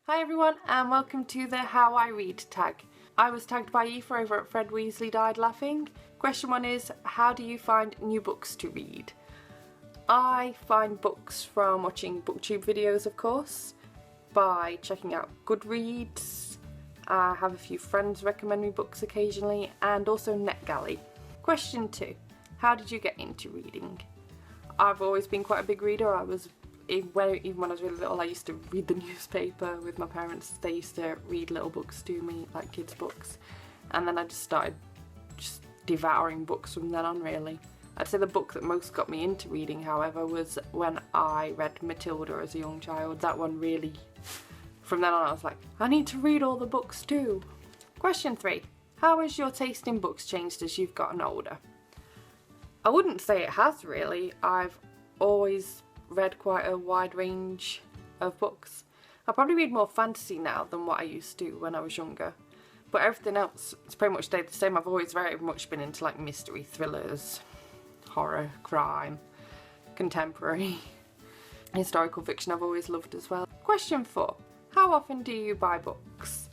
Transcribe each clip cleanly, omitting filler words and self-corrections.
Hi everyone and welcome to the How I Read tag. I was tagged by Aoife over at Fred Weasley Died Laughing. Question 1 is, how do you find new books to read? I find books from watching BookTube videos, of course, by checking out Goodreads. I have a few friends recommend me books occasionally, and also NetGalley. Question 2, how did you get into reading? I've always been quite a big reader. Even when I was really little, I used to read the newspaper with my parents. They used to read little books to me, like kids' books. And then I just started devouring books from then on, really. I'd say the book that most got me into reading, however, was when I read Matilda as a young child. That one really, from then on I was like, I need to read all the books too. Question 3, how has your taste in books changed as you've gotten older? I wouldn't say it has really. I've always read quite a wide range of books. I probably read more fantasy now than what I used to when I was younger, but everything else has pretty much stayed the same. I've always very much been into like mystery thrillers, horror, crime, contemporary, historical fiction I've always loved as well. Question 4, how often do you buy books?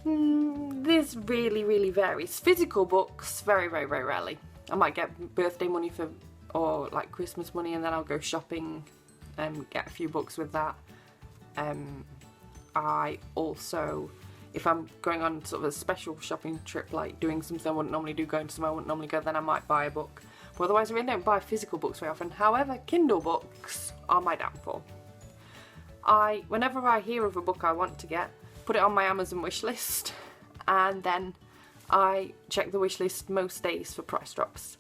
This really varies. Physical books, very rarely. I might get birthday money or like Christmas money, and then I'll go shopping and get a few books with that. I also, if I'm going on sort of a special shopping trip, like doing something I wouldn't normally do, going to somewhere I wouldn't normally go, then I might buy a book. But otherwise I really don't buy physical books very often. However, Kindle books are my downfall. Whenever I hear of a book I want to get, put it on my Amazon wish list, and then I check the wish list most days for price drops.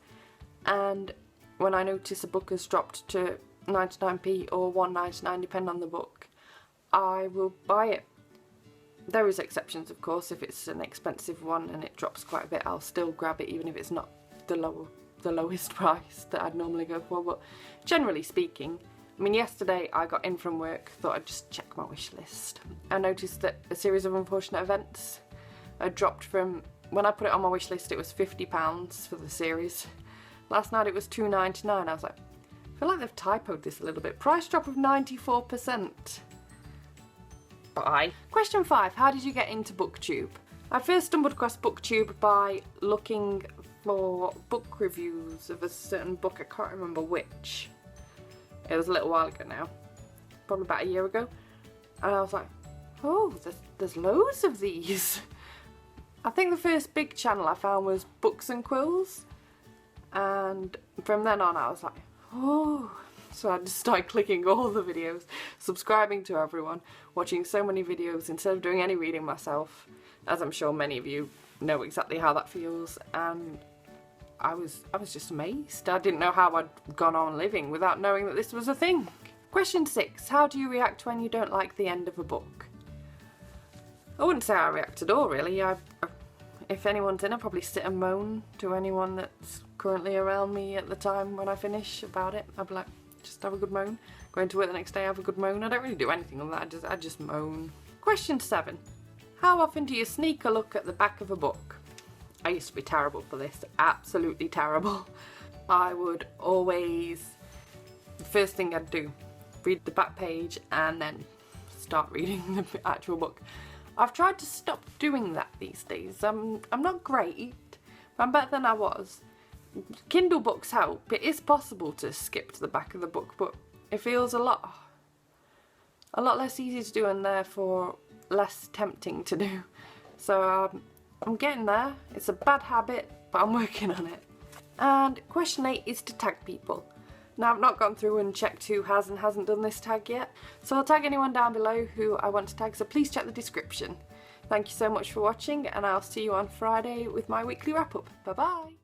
And when I notice a book has dropped to 99p or 1.99 depending on the book, I will buy it. There is exceptions, of course. If it's an expensive one and it drops quite a bit, I'll still grab it even if it's not the lowest price that I'd normally go for. But generally speaking, I mean, yesterday I got in from work, thought I'd just check my wish list. I noticed that A Series of Unfortunate Events had dropped from, when I put it on my wish list it was £50 for the series. Last night it was £2.99. I was like, I feel like they've typoed this a little bit. Price drop of 94%. Bye. Question 5, how did you get into BookTube? I first stumbled across BookTube by looking for book reviews of a certain book. I can't remember which. It was a little while ago now. Probably about a year ago. And I was like, oh, there's loads of these. I think the first big channel I found was Books and Quills. And from then on I was like, oh, so I just started clicking all the videos, subscribing to everyone, watching so many videos instead of doing any reading myself, as I'm sure many of you know exactly how that feels. And I was just amazed. I didn't know how I'd gone on living without knowing that this was a thing. Question 6, how do you react when you don't like the end of a book? I wouldn't say I react at all really. If anyone's in, I'll probably sit and moan to anyone that's currently around me at the time when I finish about it. I'll be like, just have a good moan. Going to work the next day, have a good moan. I don't really do anything on that, I just moan. Question 7. How often do you sneak a look at the back of a book? I used to be terrible for this, absolutely terrible. I would always, the first thing I'd do, read the back page and then start reading the actual book. I've tried to stop doing that these days. I'm not great, but I'm better than I was. Kindle books help. It is possible to skip to the back of the book, but it feels a lot less easy to do and therefore less tempting to do. So I'm getting there. It's a bad habit, but I'm working on it. And question 8 is to tag people. Now, I've not gone through and checked who has and hasn't done this tag yet, so I'll tag anyone down below who I want to tag, so please check the description. Thank you so much for watching, and I'll see you on Friday with my weekly wrap-up. Bye bye!